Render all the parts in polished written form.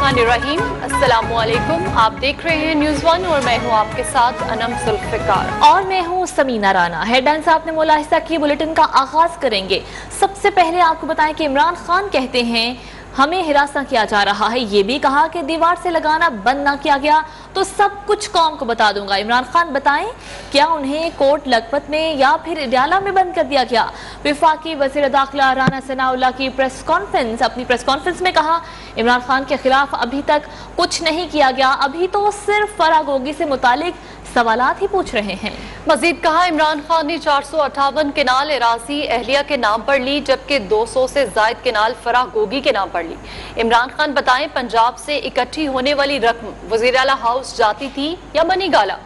बिस्मिल्लाहिर्रहमानिर्रहीम। अस्सलाम वालेकुम। आप देख रहे हैं न्यूज़ वन और मैं हूं आपके साथ अनम जुल्फ़िकार और मैं हूं समीना राना। हेडलाइंस आपने मुलाहिज़ा की, बुलेटिन का आगाज करेंगे। सबसे पहले आपको बताएं कि इमरान खान कहते हैं हमें हिरासत किया जा रहा है। ये भी कहा कि दीवार से लगाना बंद ना किया गया तो सब कुछ कौम को बता दूंगा। इमरान खान बताएं क्या उन्हें कोट लखपत में या फिर इडियाला में बंद कर दिया गया। वफाकी वज़ीर दाखिला राना सनाउल्लाह की अपनी प्रेस कॉन्फ्रेंस में कहा इमरान खान के खिलाफ अभी तक कुछ नहीं किया गया, अभी तो सिर्फ फराह गोगी से मुतालिक सवालात ही पूछ रहे हैं। मजीद कहा इमरान खान ने 458 केनाल एराजी अहलिया के नाम पर ली, जबकि 200 से जायद केनाल फराह गोगी के नाम पर ली। इमरान खान बताएं पंजाब से इकट्ठी होने वाली रकम वज़ीर आला हाउस जाती थी या मनी गाला।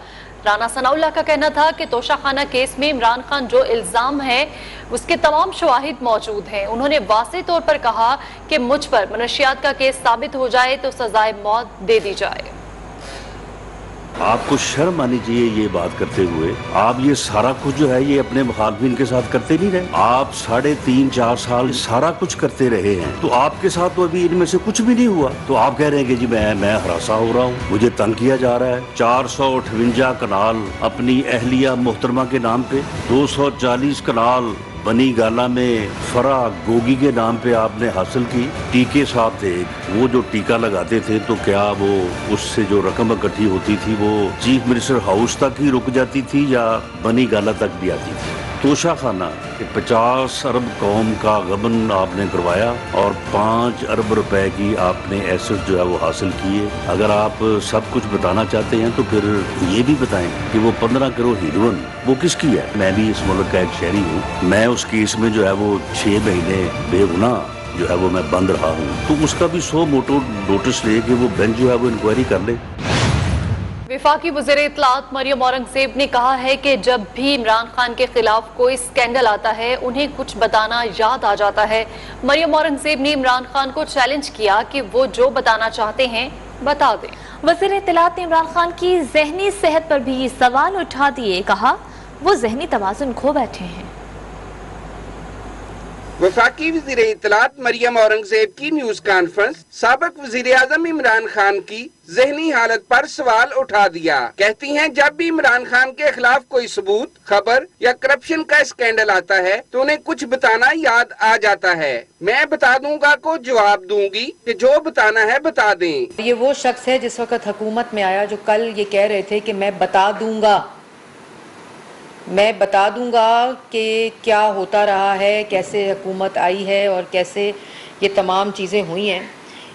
राना सनाउल्लाह का कहना था कि तोशाखाना केस में इमरान खान जो इल्ज़ाम है उसके तमाम शवाहिद मौजूद हैं। उन्होंने वाज़ेह तौर पर कहा कि मुझ पर मनशियात का केस साबित हो जाए तो सजाए मौत दे दी जाए। आपको शर्म आनी चाहिए ये बात करते हुए। आप ये सारा कुछ जो है ये अपने मुखालफिन के साथ करते नहीं रहे। आप 3.5-4 साल सारा कुछ करते रहे हैं, तो आपके साथ तो अभी इनमें से कुछ भी नहीं हुआ। तो आप कह रहे हैं कि जी मैं हरासा हो रहा हूँ, मुझे तंग किया जा रहा है। 458 कनाल अपनी अहलिया मोहतरमा के नाम पे, 240 कनाल बनी गाला में फराह गोगी के नाम पे आपने हासिल की। टीके साथ थे, वो जो टीका लगाते थे तो क्या वो उससे जो रकम इकट्ठी होती थी वो चीफ मिनिस्टर हाउस तक ही रुक जाती थी या बनी गाला तक भी आती थी। तोशाखाना 50 अरब कौम का गबन आपने करवाया और 5 अरब रुपए की आपने एसेट जो है वो हासिल किए। अगर आप सब कुछ बताना चाहते हैं तो फिर ये भी बताएं कि वो 15 करोड़ हीरोइन वो किसकी है। मैं भी इस मुल्क का एक शहरी हूँ, मैं उस केस में जो है वो 6 महीने बेगुनाह जो है वो मैं बंद रहा हूँ, तो उसका भी 100 मोटो नोटिस ले कि वो बेंच जो है वो इंक्वायरी कर ले। वफाकी वज़ीर इत्तलात मरियम औरंगज़ेब ने कहा है कि जब भी इमरान खान के खिलाफ कोई स्कैंडल आता है उन्हें कुछ बताना याद आ जाता है। मरियम औरंगज़ेब ने इमरान खान को चैलेंज किया कि वो जो बताना चाहते हैं बता दें। वज़ीर इत्तलात ने इमरान खान की ज़हनी सेहत पर भी सवाल उठा दिए, कहा वो ज़हनी तवाज़ुन खो बैठे हैं। वफाकी वज़ीर इत्तलात मरियम औरंगज़ेब की न्यूज कॉन्फ्रेंस साबिक़ वज़ीर आज़म इमरान खान की ज़हनी हालत पर सवाल उठा दिया। कहती हैं जब भी इमरान खान के खिलाफ कोई सबूत, खबर या करप्शन का स्कैंडल आता है तो उन्हें कुछ बताना याद आ जाता है। मैं बता दूंगा को जवाब दूंगी कि जो बताना है बता दें। ये वो शख्स है जिस वक्त हुकूमत में आया जो कल ये कह रहे थे कि मैं बता दूंगा कि क्या होता रहा है, कैसे हुकूमत आई है और कैसे ये तमाम चीज़ें हुई हैं।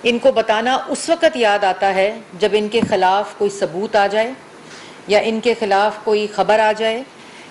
इनको बताना उस वक़्त याद आता है जब इनके ख़िलाफ़ कोई सबूत आ जाए या इनके ख़िलाफ़ कोई ख़बर आ जाए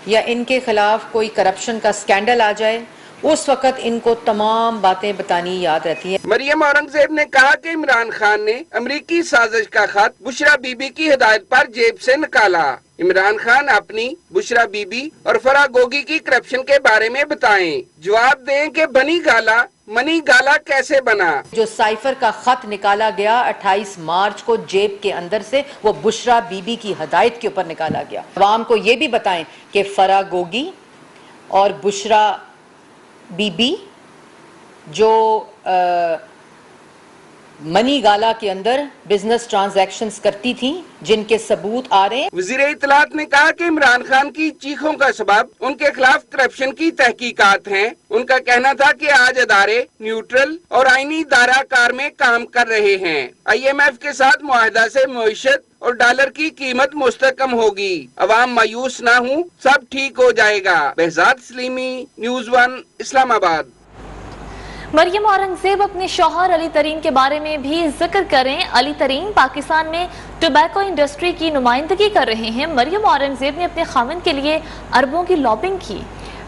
या इनके ख़िलाफ़ कोई करप्शन का स्कैंडल आ जाए, उस वक़्त इनको तमाम बातें बतानी याद रहती हैं। मरियम औरंगज़ेब ने कहा कि इमरान खान ने अमरीकी साजिश का खत बुशरा बीबी की हिदायत पर जेब से निकाला। इमरान खान अपनी, बुशरा बीबी और फराह गोगी की करप्शन के बारे में बताएं। जवाब दें कि बनी गाला मनी गाला कैसे बना। जो साइफर का खत निकाला गया 28 मार्च को जेब के अंदर से, वो बुशरा बीबी की हिदायत के ऊपर निकाला गया। अवाम को ये भी बताएं कि फराह गोगी और बुशरा बीबी जो मनी गाला के अंदर बिजनेस ट्रांजैक्शंस करती थी जिनके सबूत आ रहे हैं। वज़ीर इत्तलात ने कहा कि इमरान खान की चीखों का सबब उनके खिलाफ करप्शन की तहकीकात हैं। उनका कहना था कि आज अदारे न्यूट्रल और आईनी दायरा-कार में काम कर रहे हैं। IMF के साथ मुआहदा से मईशत और डॉलर की कीमत मुस्तकम होगी। अवाम मायूस ना हो, सब ठीक हो जाएगा। behzad Salimi, news one, Islamabad. Maryam Aurangzeb अपने शौहर अली तरीन के बारे में भी जिक्र करें। अली तरीन पाकिस्तान में टोबैको इंडस्ट्री की नुमाइंदगी कर रहे हैं। मरियम औरंगज़ेब ने अपने खाविंद के लिए अरबों की लॉबिंग की।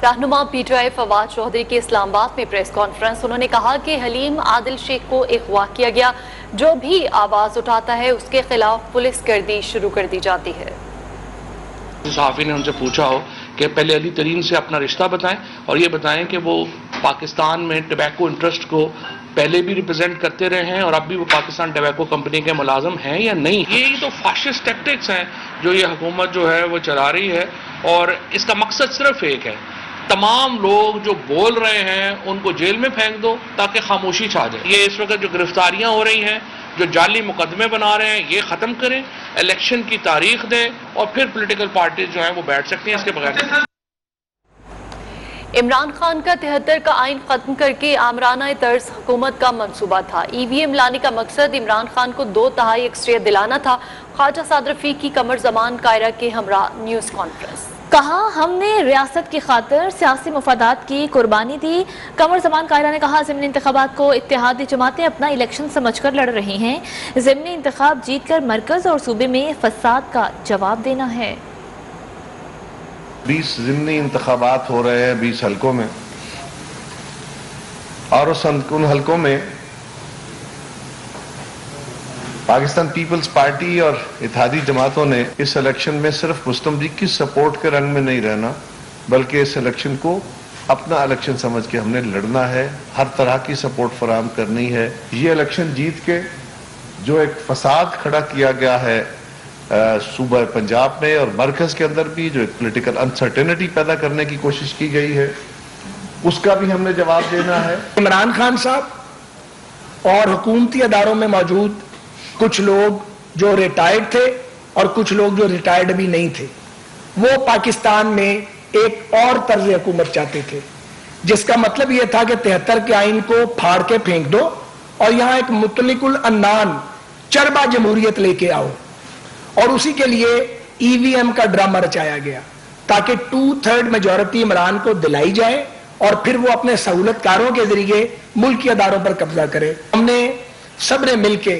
रहनुमा PTI फवाद चौधरी की इस्लामाबाद में प्रेस कॉन्फ्रेंस, उन्होंने कहा कि हलीम आदिल शेख को अगवा किया गया, जो भी आवाज उठाता है उसके खिलाफ पुलिस गर्दी शुरू कर दी जाती है। सहाफ़ी ने उनसे पूछा हो कि पहले अली तरीन से अपना रिश्ता बताएं और ये बताएं कि वो पाकिस्तान में टबैको इंटरेस्ट को पहले भी रिप्रेजेंट करते रहे हैं और अब भी वो पाकिस्तान टबैको कंपनी के मुलाजम हैं या नहीं। यही तो फाशिस्ट टैक्टिक्स हैं जो ये हुकूमत जो है वो चला रही है और इसका मकसद सिर्फ एक है, तमाम लोग जो बोल रहे हैं उनको जेल में फेंक दो ताकि खामोशी छा जाए। ये इस वक्त जो गिरफ्तारियां हो रही हैं, جو جعلی مقدمے بنا رہے ہیں یہ ختم کریں, الیکشن کی تاریخ دیں اور پھر پولیٹیکل پارٹیز جو ہیں وہ بیٹھ سکتی ہیں, اس کے بغیر. عمران خان کا 73 کا آئین ختم کر کے آمرانہ طرز حکومت کا منصوبہ تھا. ای وی ایم لانے کا مقصد عمران خان کو 2/3 اکثریت دلانا تھا. خواجہ سعد رفیق کی قمر زمان قاہرہ کے ہمراہ نیوز کانفرنس. کہا ہم نے ریاست کی خاطر سیاسی مفادات کی قربانی دی. قمر زمان قاہرہ نے کہا ضمنی انتخابات کو اتحادی جماعتیں اپنا الیکشن سمجھ کر لڑ رہی ہیں. ضمنی انتخاب جیت کر مرکز اور صوبے میں فساد کا جواب دینا ہے. 20 ضمنی انتخابات ہو رہے ہیں 20 حلقوں میں, اور ان حلقوں میں پاکستان پیپلز پارٹی اور اتحادی جماعتوں نے اس الیکشن میں صرف مسلم لیگ کی سپورٹ کے رنگ میں نہیں رہنا, بلکہ اس الیکشن کو اپنا الیکشن سمجھ کے ہم نے لڑنا ہے, ہر طرح کی سپورٹ فراہم کرنی ہے. یہ الیکشن جیت کے جو ایک فساد کھڑا کیا گیا ہے صوبہ پنجاب میں اور مرکز کے اندر بھی, جو ایک پولیٹیکل انسرٹینٹی پیدا کرنے کی کوشش کی گئی ہے, اس کا بھی ہم نے جواب دینا ہے. عمران خان صاحب اور حکومتی اداروں میں موجود کچھ لوگ جو ریٹائرڈ تھے اور کچھ لوگ جو ریٹائرڈ بھی نہیں تھے, وہ پاکستان میں ایک اور طرز حکومت چاہتے تھے, جس کا مطلب یہ تھا کہ 73 کے آئین کو پھاڑ کے پھینک دو اور یہاں ایک مطلق العنان چربا جمہوریت لے کے آؤ. اور اسی کے لیے ای وی ایم کا ڈرامہ رچایا گیا تاکہ 2/3 میجورٹی عمران کو دلائی جائے اور پھر وہ اپنے سہولت کاروں کے ذریعے ملکی اداروں پر قبضہ کرے. ہم نے سب نے مل کے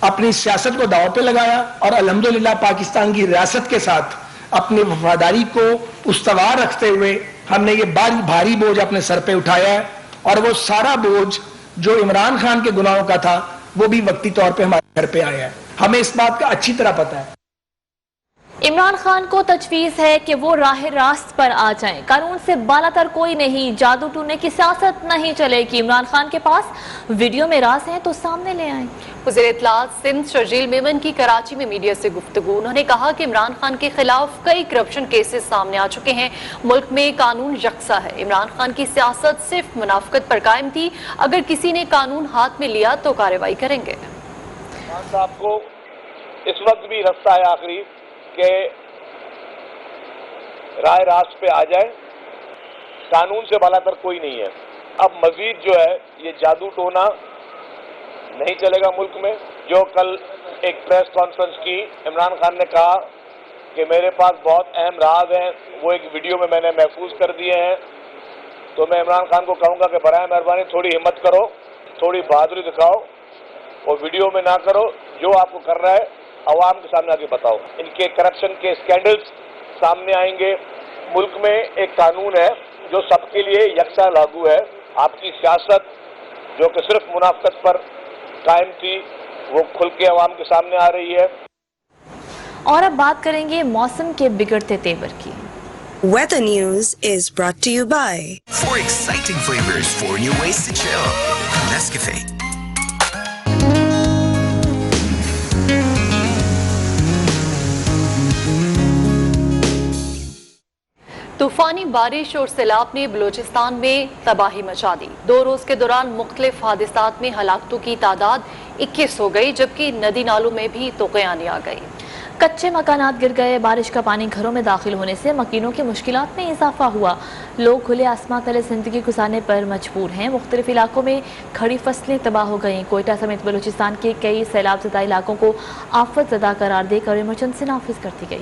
اپنی سیاست کو داؤ پہ لگایا اور الحمدللہ پاکستان کی ریاست کے ساتھ اپنی وفاداری کو استوار رکھتے ہوئے ہم نے یہ بھاری بوجھ اپنے سر پہ اٹھایا ہے, اور وہ سارا بوجھ جو عمران خان کے گناہوں کا تھا وہ بھی وقتی طور پہ ہمارے گھر پہ آیا ہے. ہمیں اس بات کا اچھی طرح پتہ ہے. عمران خان کو تجویز ہے کہ وہ راہ راست پر آ جائیں. قانون سے بالا تر کوئی نہیں, جادو ٹونے کی سیاست نہیں چلے گی. عمران خان کے پاس ویڈیو میں راز ہیں تو سامنے لے آئیں. وزیر اطلاعات سندھ شرجیل میمن کی کراچی میں میڈیا سے گفتگو. انہوں نے کہا کہ عمران خان کے خلاف کئی کرپشن کیسز سامنے آ چکے ہیں. ملک میں قانون یکساں ہے. عمران خان کی سیاست صرف منافقت پر قائم تھی. اگر کسی نے قانون ہاتھ میں لیا تو کارروائی کریں گے. خان صاحب کو اس وقت بھی رستہ ہے آخری کہ رائے راست پہ آ جائے. قانون سے بالا تر کوئی نہیں ہے. اب مزید جو ہے یہ جادو ٹونا نہیں چلے گا ملک میں. جو کل ایک پریس کانفرنس کی عمران خان نے کہا کہ میرے پاس بہت اہم راز ہیں, وہ ایک ویڈیو میں نے محفوظ کر دیے ہیں. تو میں عمران خان کو کہوں گا کہ برائے مہربانی تھوڑی ہمت کرو, تھوڑی بہادری دکھاؤ, اور ویڈیو میں نہ کرو. جو آپ کو کرنا ہے عوام کے سامنے آ کے بتاؤ. ان کے کرپشن کے اسکینڈلز سامنے آئیں گے. ملک میں ایک قانون ہے جو سب کے لیے یکساں لاگو ہے. آپ کی سیاست جو کہ صرف منافقت پر قائم تھی وہ کھل کے عوام کے سامنے آ رہی ہے. اور اب بات کریں گے موسم کے بگڑتے تیور کی. Weather News is brought to you by 4 exciting flavors, 4 new ways to chill. Nescafe. طوفانی بارش اور سیلاب نے بلوچستان میں تباہی مچا دی. 2 روز کے دوران مختلف حادثات میں ہلاکتوں کی تعداد 21 ہو گئی, جبکہ ندی نالوں میں بھی طوفان آ گئی. کچے مکانات گر گئے. بارش کا پانی گھروں میں داخل ہونے سے مکینوں کی مشکلات میں اضافہ ہوا. لوگ کھلے آسمان تلے زندگی گزارنے پر مجبور ہیں. مختلف علاقوں میں کھڑی فصلیں تباہ ہو گئیں. کوئٹہ سمیت بلوچستان کے کئی سیلاب زدہ علاقوں کو آفت زدہ قرار دے کر ایمرجنسی نافذ کر دی گئی.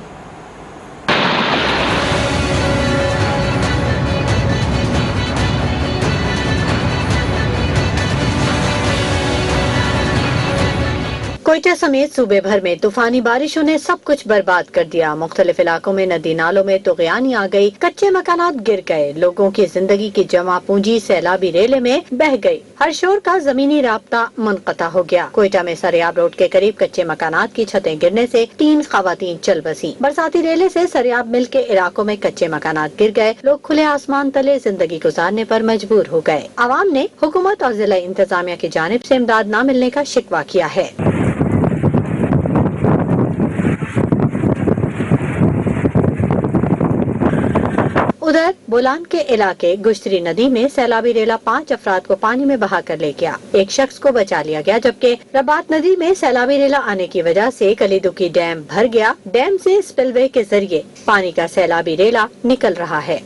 کوئٹہ سمیت صوبے بھر میں طوفانی بارشوں نے سب کچھ برباد کر دیا. مختلف علاقوں میں ندی نالوں میں طغیانی آ گئی. کچے مکانات گر گئے. لوگوں کی زندگی کی جمع پونجی سیلابی ریلے میں بہہ گئی. ہر شور کا زمینی رابطہ منقطع ہو گیا. کوئٹہ میں سریاب روڈ کے قریب کچے مکانات کی چھتیں گرنے سے 3 خواتین چل بسیں. برساتی ریلے سے سریاب مل کے علاقوں میں کچے مکانات گر گئے. لوگ کھلے آسمان تلے زندگی گزارنے پر مجبور ہو گئے. عوام نے حکومت اور ضلع انتظامیہ کی جانب سے امداد نہ ملنے کا شکوہ کیا ہے. उधर बोलान के इलाके गुश्तरी नदी में सैलाबी रेला 5 अफराद को पानी में बहा कर ले गया। एक शख्स को बचा लिया गया, जबकि रबात नदी में सैलाबी रेला आने की वजह से कलीदुकी डैम भर गया। डैम से स्पिलवे के जरिए पानी का सैलाबी रेला निकल रहा है।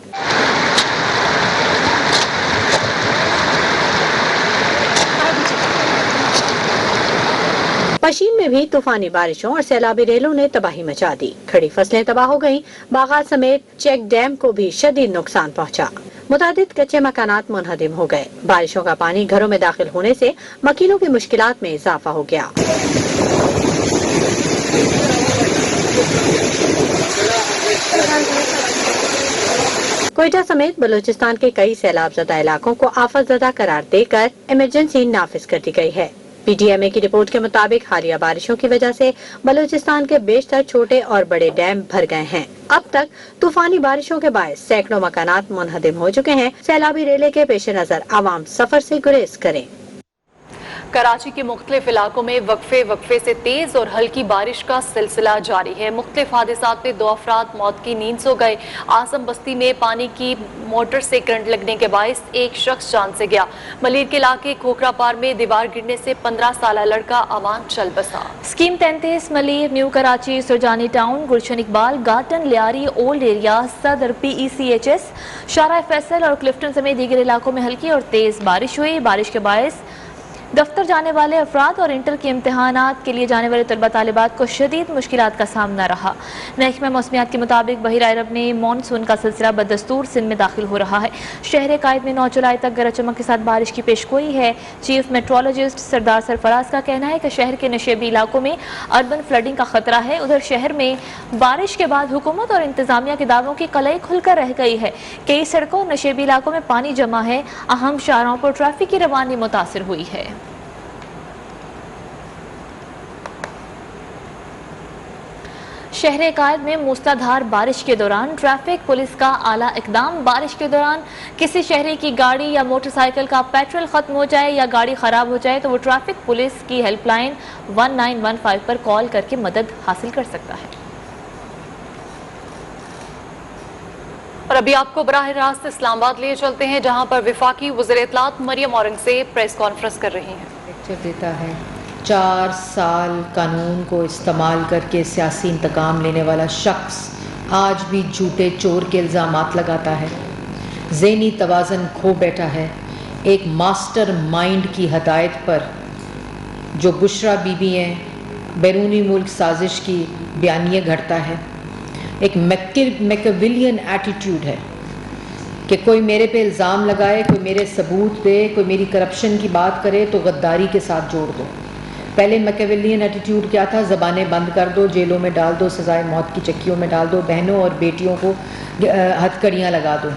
पशीन में भी तूफानी बारिशों और सैलाबी रेलों ने तबाही मचा दी। खड़ी फसलें तबाह हो गईं। बागात समेत चेक डैम को भी शदीद नुकसान पहुंचा। मुतादिद कच्चे मकानात मुनहदिम हो गए। बारिशों का पानी घरों में दाखिल होने से मकीनों की मुश्किलात में इजाफा हो गया। कोयटा समेत बलूचिस्तान के कई सैलाब ज़दा इलाकों को आफत ज़दा करार देकर इमरजेंसी नाफिज कर दी गई है। PTMA की रिपोर्ट के मुताबिक हालिया बारिशों की वजह से बलूचिस्तान के बेशतर छोटे और बड़े डैम भर गए हैं। अब तक तूफानी बारिशों के बायस सैकड़ों मकानात मुनहदिम हो चुके हैं। सैलाबी रेले के पेश नजर आवाम सफर से गुरेज करें। कराची के मुख्तलिफ इलाकों में वक्फे से तेज और हल्की बारिश का सिलसिला जारी है। मुख्तलिफ हादसात में 2 अफराद मौत की नींद सो गए। आजम बस्ती में पानी की मोटर से करंट लगने के बायस एक शख्स जान से गया। मलीर के इलाके खोखरा पार में दीवार गिरने से 15 साल लड़का अवान चल बसा। Scheme 33 Malir, new Karachi, Surjani town, Gulshan Iqbal, garden, Lyari, old area, Saddar, PECHS, शारा फैसल और क्लिफ्टन समेत दीगर इलाकों में हल्की और तेज बारिश हुई। बारिश के बायस दफ्तर जाने वाले अफराद और इंटर के इम्तहानात के लिए जाने वाले तलबा तालिबात को शदीद मुश्किलात का सामना रहा। महकमा मौसमियात के मुताबिक बहिर अरब में मानसून का सिलसिला बदस्तूर सिंध में दाखिल हो रहा है। शहर कायद में 9 जुलाई तक गरज चमक के साथ बारिश की पेशगोई है। चीफ मेट्रोलॉजिस्ट सरदार सरफराज का कहना है कि शहर के नशेबी इलाकों में अर्बन फ्लडिंग का खतरा है। उधर शहर में बारिश के बाद हुकूमत और इंतजामिया के दावों की कलई खुलकर रह गई है। कई सड़कों और नशेबी इलाकों में पानी जमा है। अहम शाहराहों पर ट्रैफिक की रवानी मुतासिर हुई है। शहर कायद में मूसलाधार बारिश के दौरान ट्रैफिक पुलिस का आला इकदाम। बारिश के दौरान किसी शहरी की गाड़ी या मोटरसाइकिल का पेट्रोल खत्म हो जाए या गाड़ी खराब हो जाए तो वो ट्रैफिक पुलिस की हेल्पलाइन 1915 पर कॉल करके मदद हासिल कर सकता है। और अभी आपको बराह रास्त इस्लामाबाद ले चलते हैं, जहां पर वफाकी वज़ीर इत्तलात मरियम औरंगज़ेब प्रेस कॉन्फ्रेंस कर रही हैं। लेक्चर देता है। 4 साल कानून को इस्तेमाल करके सियासी इंतकाम लेने वाला शख्स आज भी झूठे चोर के इल्ज़ामात लगाता है। ज़हनी तवाज़न खो बैठा है। एक मास्टर माइंड की हदायत पर जो बुशरा बीबी हैं बैरूनी मुल्क साजिश की बयानियाँ घड़ता है। एक मैकियावेलियन एटीट्यूड है कि कोई मेरे पे इल्ज़ाम लगाए, कोई मेरे सबूत दे, कोई मेरी करप्शन की बात करे तो गद्दारी के साथ जोड़ दो। पहले मैकियावेलियन एटीट्यूड क्या था? ज़बानें बंद कर दो, जेलों में डाल दो, सजाए मौत की चक्कियों में डाल दो, बहनों और बेटियों को हथकड़ियाँ लगा दो।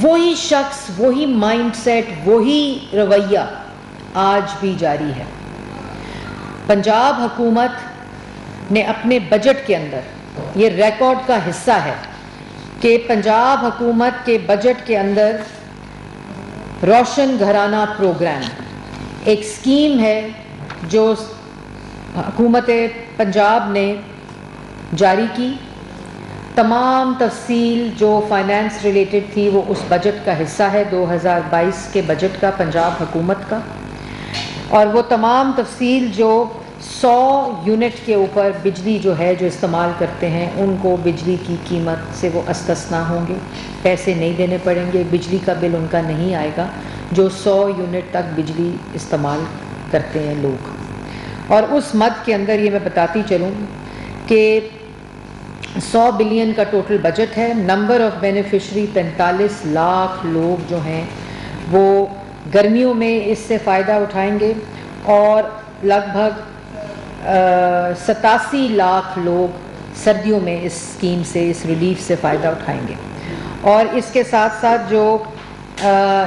वही शख्स, वही माइंडसेट, वही रवैया आज भी जारी है। पंजाब हुकूमत ने अपने बजट के अंदर, ये रिकॉर्ड का हिस्सा है कि पंजाब हुकूमत के बजट के अंदर रोशन घराना प्रोग्राम एक स्कीम है जो हुकूमत पंजाब ने जारी की। तमाम तफसील जो फाइनेंस रिलेटेड थी वो उस बजट का हिस्सा है 2022 के बजट का पंजाब हुकूमत का। और वो तमाम तफसील जो 100 यूनिट के ऊपर बिजली जो है जो इस्तेमाल करते हैं उनको बिजली की कीमत से वो अस्तस्ना होंगे, पैसे नहीं देने पड़ेंगे, बिजली का बिल उनका नहीं आएगा जो 100 यूनिट तक बिजली इस्तेमाल करते हैं लोग। और उस मद के अंदर ये मैं बताती चलूँ कि 100 बिलियन का टोटल बजट है। नंबर ऑफ़ बेनिफिशरी 45 लाख लोग जो हैं वो गर्मियों में इससे फ़ायदा उठाएंगे और लगभग 87 लाख लोग सर्दियों में इस स्कीम से, इस रिलीफ से फ़ायदा उठाएंगे। और इसके साथ साथ जो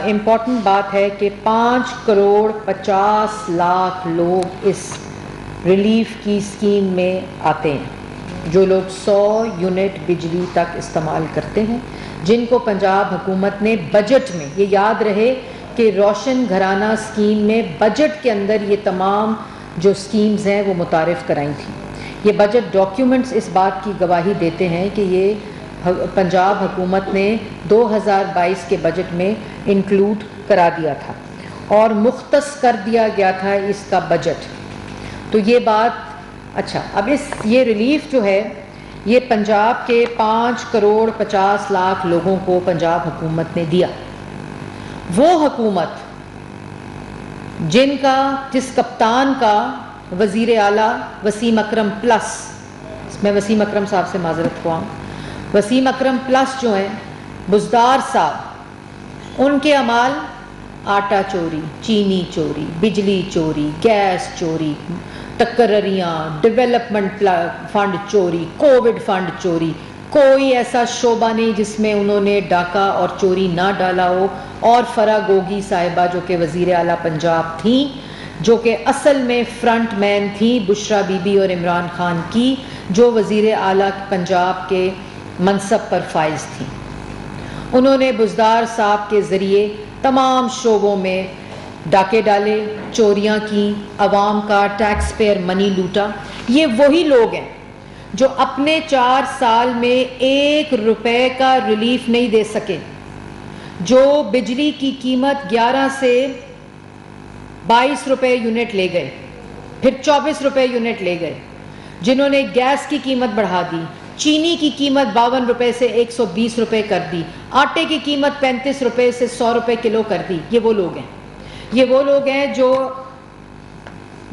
इम्पॉर्टेंट बात है कि 5 करोड़ 50 लाख लोग इस रिलीफ की स्कीम में आते हैं, जो लोग 100 यूनिट बिजली तक इस्तेमाल करते हैं, जिनको पंजाब हुकूमत ने बजट में, ये याद रहे कि रोशन घराना स्कीम में बजट के अंदर ये तमाम जो स्कीम्स हैं वो मुतारिफ़ कराई थी। ये बजट डॉक्यूमेंट्स इस बात की गवाही देते हैं कि ये पंजाब हुकूमत ने 2022 के बजट में इंक्लूड करा दिया था और मुख्तस कर दिया गया था इसका बजट। तो ये बात अच्छा, अब ये रिलीफ जो है ये पंजाब के 5 करोड़ 50 लाख लोगों को पंजाब हुकूमत ने दिया। वो हुकूमत जिस कप्तान का वज़ीर आला वसीम अकरम प्लस, मैं वसीम अकरम साहब से माजरत खुआ, वसीम अकरम प्लस जो हैं बुज़दार साहब, उनके अमाल आटा चोरी, चीनी चोरी, बिजली चोरी, गैस चोरी, तकर्रियाँ, डेवलपमेंट फंड चोरी, कोविड फंड चोरी, कोई ऐसा शोबा नहीं जिसमें उन्होंने डाका और चोरी ना डाला हो। और फरा गोगी साहिबा जो कि वज़ीर आला पंजाब थी, जो कि असल में फ्रंट मैन थी बुशरा बीबी और इमरान खान की, जो वज़ीर आला पंजाब के मनसब पर फाइज थी, उन्होंने बुज़दार साहब के ज़रिए तमाम शोबों में डाके डाले, चोरियां की, अवाम का टैक्स पेयर मनी लूटा। ये वही लोग हैं जो अपने 4 साल में 1 रुपए का रिलीफ नहीं दे सके, जो बिजली की कीमत 11 से 22 रुपए यूनिट ले गए, फिर 24 रुपए यूनिट ले गए, जिन्होंने गैस की कीमत बढ़ा दी, चीनी की कीमत 52 रुपए से 120 रुपए कर दी, आटे की कीमत 35 रुपए से 100 रुपए किलो कर दी। ये वो लोग हैं, ये वो लोग हैं जो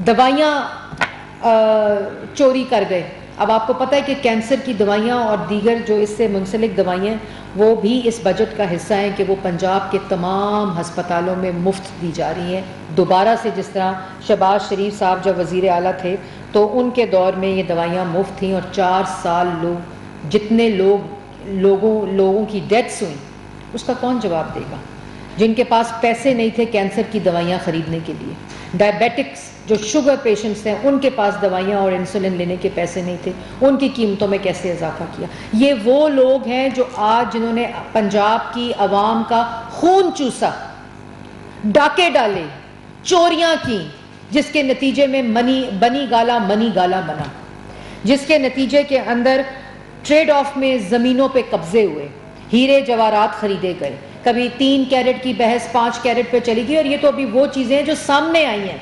दवाइयाँ चोरी कर गए। अब आपको पता है कि कैंसर की दवाइयाँ और दीगर जो इससे मुंसलिक दवाइयाँ वो भी इस बजट का हिस्सा हैं कि वो पंजाब के तमाम हस्पतालों में मुफ्त दी जा रही हैं। दोबारा से जिस तरह शहबाज शरीफ साहब जब वज़ीर आला थे तो उनके दौर में ये दवाइयाँ मुफ्त थीं और 4 साल जितने लोगों की डेथ्स हुई उसका कौन जवाब देगा? जिनके पास पैसे नहीं थे कैंसर की दवाइयाँ ख़रीदने के लिए, डायबिटिक्स जो शुगर पेशेंट्स हैं उनके पास दवाइयाँ और इंसुलिन लेने के पैसे नहीं थे, उनकी कीमतों में कैसे इजाफा किया। ये वो लोग हैं जो आज जिन्होंने पंजाब की आवाम का खून चूसा, डाके डाले, चोरियाँ की, जिसके नतीजे में मनी गाला बना, जिसके नतीजे के अंदर ट्रेड ऑफ में ज़मीनों पे कब्जे हुए, हीरे जवाहरात खरीदे गए, कभी 3 कैरेट की बहस 5 कैरेट पे चली गई। और ये तो अभी वो चीज़ें हैं जो सामने आई हैं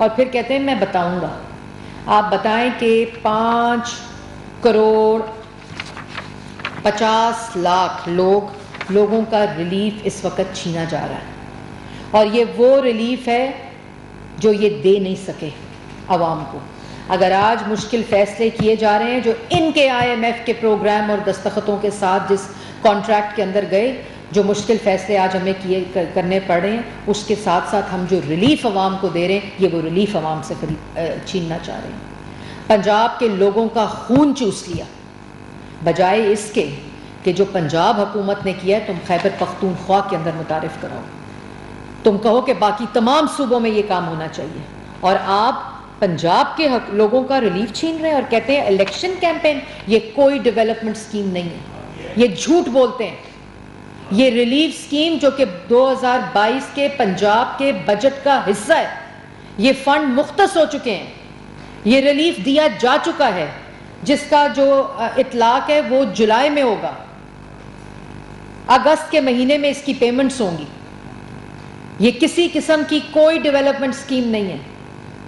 और फिर कहते हैं मैं बताऊंगा। आप बताएं कि 5 करोड़ 50 लाख लोगों का रिलीफ इस वक्त छीना जा रहा है और ये वो रिलीफ है जो ये दे नहीं सके आवाम को। अगर आज मुश्किल फैसले किए जा रहे हैं जो इनके IMF के प्रोग्राम और दस्तखतों के साथ जिस कॉन्ट्रैक्ट के अंदर गए, जो मुश्किल फैसले आज हमें करने पड़ रहे हैं, उसके साथ साथ हम जो रिलीफ आवाम को दे रहे हैं ये वो रिलीफ आवाम से छीनना चाह रहे हैं। पंजाब के लोगों का खून चूस लिया, बजाय इसके कि जो पंजाब हुकूमत ने किया है तुम खैबर पख्तूनख्वा के अंदर मुतारिफ कराओ, तुम कहो कि बाकी तमाम सूबों में ये काम होना चाहिए और आप पंजाब के लोगों का रिलीफ छीन रहे हैं और कहते हैं इलेक्शन कैंपेन। ये कोई डेवलपमेंट स्कीम नहीं है, ये झूठ बोलते हैं। ये रिलीफ स्कीम जो कि 2022 के पंजाब के बजट का हिस्सा है, ये फंड मुख्तस हो चुके हैं, ये रिलीफ दिया जा चुका है, जिसका जो इतलाक है वो जुलाई में होगा, अगस्त के महीने में इसकी पेमेंट्स होंगी। ये किसी किस्म की कोई डेवलपमेंट स्कीम नहीं है।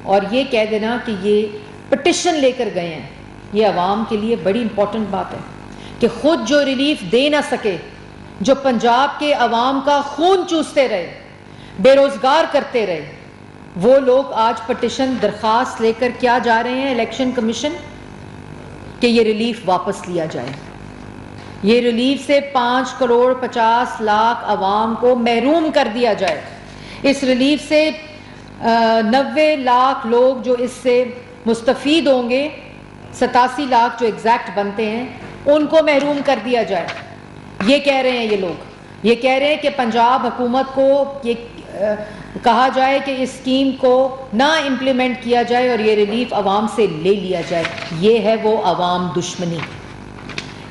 और ये कह देना कि ये पिटिशन लेकर गए हैं, ये अवाम के लिए बड़ी इंपॉर्टेंट बात है कि खुद जो रिलीफ दे ना सके, जो पंजाब के अवाम का खून चूसते रहे, बेरोजगार करते रहे, वो लोग आज पिटिशन दरखास्त लेकर क्या जा रहे हैं इलेक्शन कमीशन कि ये रिलीफ वापस लिया जाए। ये रिलीफ से 5 करोड़ 50 लाख अवाम को महरूम कर दिया जाए। इस रिलीफ से 90 लाख लोग जो इससे मुस्तफीद होंगे, 87 लाख जो एग्जैक्ट बनते हैं, उनको महरूम कर दिया जाए। ये कह रहे हैं ये लोग, ये कह रहे हैं कि पंजाब हुकूमत को ये कहा जाए कि इस स्कीम को ना इम्प्लीमेंट किया जाए और ये रिलीफ अवाम से ले लिया जाए। ये है वो अवाम दुश्मनी,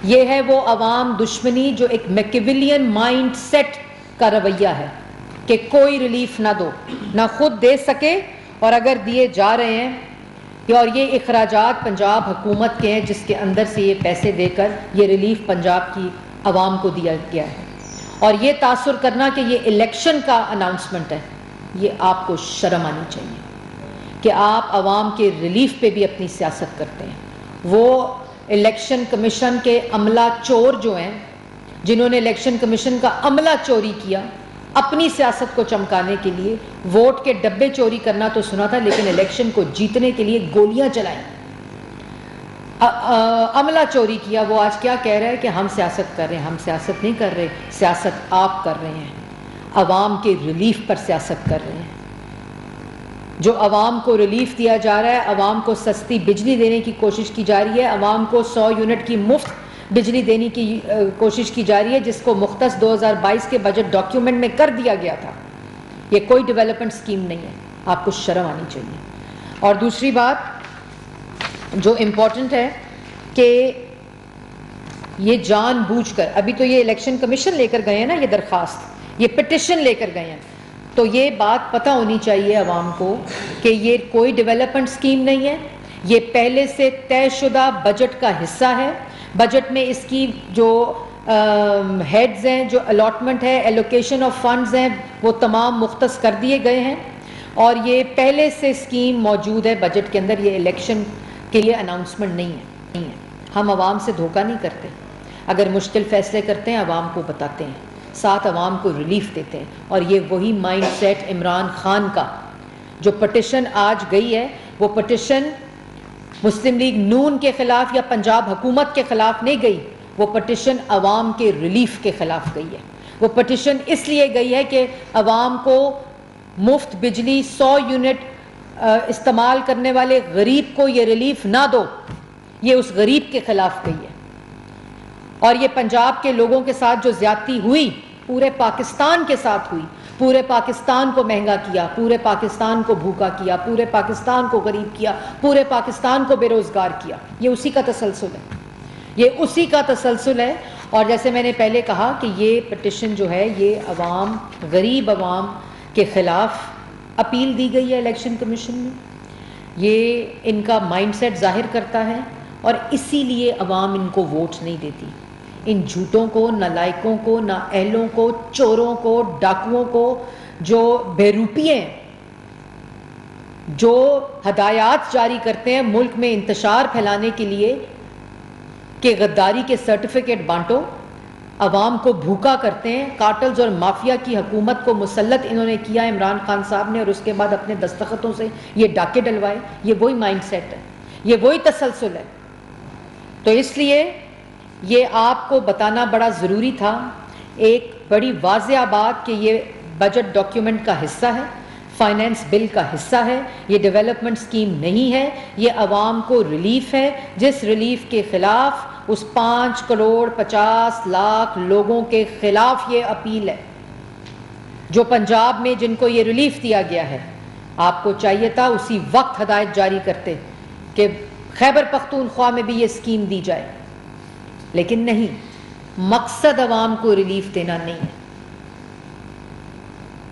ये है वो अवाम दुश्मनी जो एक मैकियावेलियन माइंड सेट का रवैया है कि कोई रिलीफ ना दो, ना खुद दे सके, और अगर दिए जा रहे हैं اور یہ اخراجات پنجاب حکومت کے ہیں جس کے اندر سے یہ پیسے دے کر یہ ریلیف پنجاب کی عوام کو دیا گیا ہے. اور یہ تاثر کرنا کہ یہ الیکشن کا اناؤنسمنٹ ہے، یہ آپ کو شرم آنی چاہیے کہ آپ عوام کے ریلیف پہ بھی اپنی سیاست کرتے ہیں. وہ الیکشن کمیشن کے عملہ چور جو ہیں، جنہوں نے الیکشن کمیشن کا عملہ چوری کیا اپنی سیاست کو چمکانے کے لیے، ووٹ کے ڈبے چوری کرنا تو سنا تھا، لیکن الیکشن کو جیتنے کے لیے گولیاں چلائیں، عملہ چوری کیا. وہ آج کیا کہہ رہا ہے کہ ہم سیاست کر رہے ہیں. ہم سیاست نہیں کر رہے، سیاست آپ کر رہے ہیں، عوام کے ریلیف پر سیاست کر رہے ہیں. جو عوام کو ریلیف دیا جا رہا ہے، عوام کو سستی بجلی دینے کی کوشش کی جا رہی ہے، عوام کو 100 یونٹ کی مفت بجلی دینے کی کوشش کی جا رہی ہے، جس کو مختص 2022 کے بجٹ ڈاکیومنٹ میں کر دیا گیا تھا. یہ کوئی ڈیولپمنٹ سکیم نہیں ہے، آپ کو شرم آنی چاہیے. اور دوسری بات جو امپورٹنٹ ہے کہ یہ جان بوجھ کر، ابھی تو یہ الیکشن کمیشن لے کر گئے ہیں نا، یہ درخواست، یہ پٹیشن لے کر گئے ہیں، تو یہ بات پتہ ہونی چاہیے عوام کو کہ یہ کوئی ڈیولپمنٹ سکیم نہیں ہے، یہ پہلے سے طے شدہ بجٹ کا حصہ ہے. بجٹ میں اس کی جو ہیڈز ہیں، جو الاٹمنٹ ہے، ایلوکیشن آف فنڈز ہیں، وہ تمام مختص کر دیے گئے ہیں. اور یہ پہلے سے اسکیم موجود ہے بجٹ کے اندر، یہ الیکشن کے لیے اناؤنسمنٹ نہیں ہے. ہم عوام سے دھوکہ نہیں کرتے، اگر مشکل فیصلے کرتے ہیں عوام کو بتاتے ہیں، ساتھ عوام کو ریلیف دیتے ہیں. اور یہ وہی مائنڈ سیٹ عمران خان کا، جو پٹیشن آج گئی ہے، وہ پٹیشن مسلم لیگ نون کے خلاف یا پنجاب حکومت کے خلاف نہیں گئی، وہ پٹیشن عوام کے ریلیف کے خلاف گئی ہے. وہ پٹیشن اس لیے گئی ہے کہ عوام کو مفت بجلی 100 یونٹ استعمال کرنے والے غریب کو یہ ریلیف نہ دو، یہ اس غریب کے خلاف گئی ہے. اور یہ پنجاب کے لوگوں کے ساتھ جو زیادتی ہوئی، پورے پاکستان کے ساتھ ہوئی، پورے پاکستان کو مہنگا کیا، پورے پاکستان کو بھوکا کیا، پورے پاکستان کو غریب کیا، پورے پاکستان کو بے روزگار کیا، یہ اسی کا تسلسل ہے، یہ اسی کا تسلسل ہے. اور جیسے میں نے پہلے کہا کہ یہ پٹیشن جو ہے یہ عوام، غریب عوام کے خلاف اپیل دی گئی ہے الیکشن کمیشن میں. یہ ان کا مائنڈ سیٹ ظاہر کرتا ہے اور اسی لیے عوام ان کو ووٹ نہیں دیتی. ان جھوٹوں کو، نالائقوں کو، نااہلوں کو، چوروں کو، ڈاکوؤں کو، جو بیروپیے ہیں، جو ہدایات جاری کرتے ہیں ملک میں انتشار پھیلانے کے لیے کہ غداری کے سرٹیفکیٹ بانٹو، عوام کو بھوکا کرتے ہیں. کارٹلز اور مافیا کی حکومت کو مسلط انہوں نے کیا عمران خان صاحب نے، اور اس کے بعد اپنے دستخطوں سے یہ ڈاکے ڈلوائے. یہ وہی مائنڈ سیٹ ہے، یہ وہی تسلسل ہے. تو اس لیے یہ آپ کو بتانا بڑا ضروری تھا، ایک بڑی واضح بات کہ یہ بجٹ ڈاکیومنٹ کا حصہ ہے، فائنینس بل کا حصہ ہے، یہ ڈیولپمنٹ سکیم نہیں ہے، یہ عوام کو ریلیف ہے، جس ریلیف کے خلاف اس 5 کروڑ 50 لاکھ لوگوں کے خلاف یہ اپیل ہے جو پنجاب میں جن کو یہ ریلیف دیا گیا ہے. آپ کو چاہیے تھا اسی وقت ہدایت جاری کرتے کہ خیبر پختونخوا میں بھی یہ اسکیم دی جائے، لیکن نہیں، مقصد عوام کو ریلیف دینا نہیں ہے.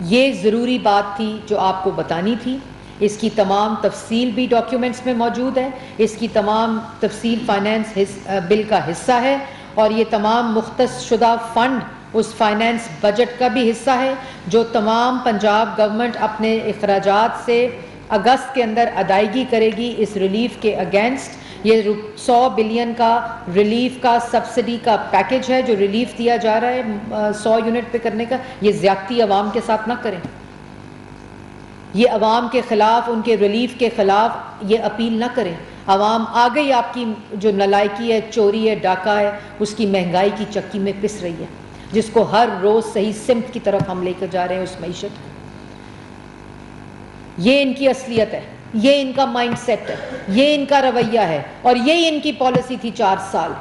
یہ ضروری بات تھی جو آپ کو بتانی تھی. اس کی تمام تفصیل بھی ڈاکیومنٹس میں موجود ہے، اس کی تمام تفصیل فائنینس بل کا حصہ ہے، اور یہ تمام مختص شدہ فنڈ اس فائنینس بجٹ کا بھی حصہ ہے جو تمام پنجاب گورنمنٹ اپنے اخراجات سے اگست کے اندر ادائیگی کرے گی اس ریلیف کے اگینسٹ. یہ 100 بلین کا ریلیف کا سبسڈی کا پیکج ہے جو ریلیف دیا جا رہا ہے 100 یونٹ پہ کرنے کا. یہ زیادتی عوام کے ساتھ نہ کریں، یہ عوام کے خلاف، ان کے ریلیف کے خلاف یہ اپیل نہ کریں. عوام آ گئی آپ کی جو نالائکی ہے، چوری ہے، ڈاکہ ہے، اس کی مہنگائی کی چکی میں پس رہی ہے، جس کو ہر روز صحیح سمت کی طرف ہم لے کر جا رہے ہیں اس معیشت کو. یہ ان کی اصلیت ہے، یہ ان کا مائنڈ سیٹ ہے، یہ ان کا رویہ ہے، اور یہی ان کی پالیسی تھی 4 سال.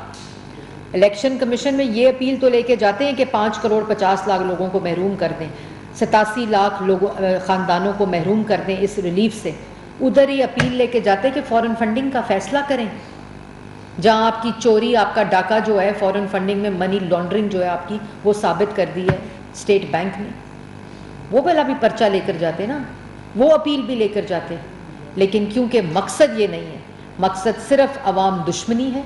الیکشن کمیشن میں یہ اپیل تو لے کے جاتے ہیں کہ 5 کروڑ 50 لاکھ لوگوں کو محروم کر دیں، 87 لاکھ خاندانوں کو محروم کر دیں اس ریلیف سے. ادھر ہی اپیل لے کے جاتے ہیں کہ فورن فنڈنگ کا فیصلہ کریں. جہاں آپ کی چوری، آپ کا ڈاکہ جو ہے فورن فنڈنگ میں، منی لانڈرنگ جو ہے آپ کی، وہ ثابت کر دی ہے اسٹیٹ بینک نے، وہ پہلا بھی پرچہ لے کر جاتے نا، وہ اپیل بھی لے کر جاتے. لیکن کیونکہ مقصد یہ نہیں ہے، مقصد صرف عوام دشمنی ہے،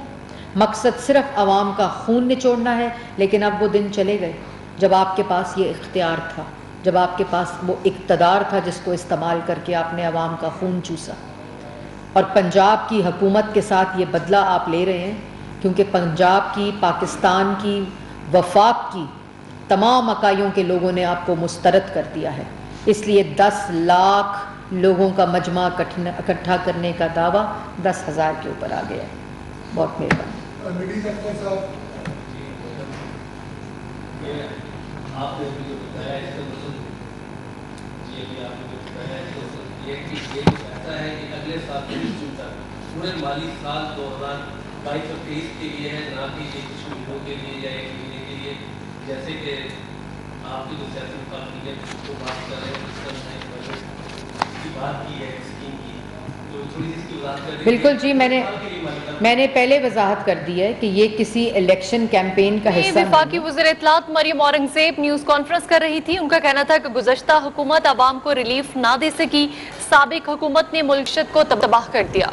مقصد صرف عوام کا خون نچوڑنا ہے، لیکن اب وہ دن چلے گئے جب آپ کے پاس یہ اختیار تھا، جب آپ کے پاس وہ اقتدار تھا جس کو استعمال کر کے آپ نے عوام کا خون چوسا. اور پنجاب کی حکومت کے ساتھ یہ بدلہ آپ لے رہے ہیں، کیونکہ پنجاب کی، پاکستان کی، وفاق کی تمام اکائیوں کے لوگوں نے آپ کو مسترد کر دیا ہے. اس لیے 10 لاکھ لوگوں کا مجمع اکٹھا کرنے کا دعویٰ 10,000 کے اوپر آ گیا ہے. بہت مہربانی. پورے مالی سال 2022-23 کے لیے ہے، نہ کہ یہ کچھ مہینوں کے لیے یا ایک مہینے کے لیے، جیسے کہ آپ کی جو سیاست پارٹی ہے وہ بات کر رہے ہیں کی بات کی ہے اسکیم کی، تو تھوڑی سی اس کی وضاحت کر. بالکل جی، میں نے پہلے وضاحت کر دی ہے کہ یہ کسی الیکشن کیمپین کا حصہ نہیں. وفاقی وزیر اطلاعات مریم اورنگزیب نیوز کانفرنس کر رہی تھی. ان کا کہنا تھا کہ گزشتہ حکومت عوام کو ریلیف نہ دے سکی، سابق حکومت نے ملک کو تباہ کر دیا.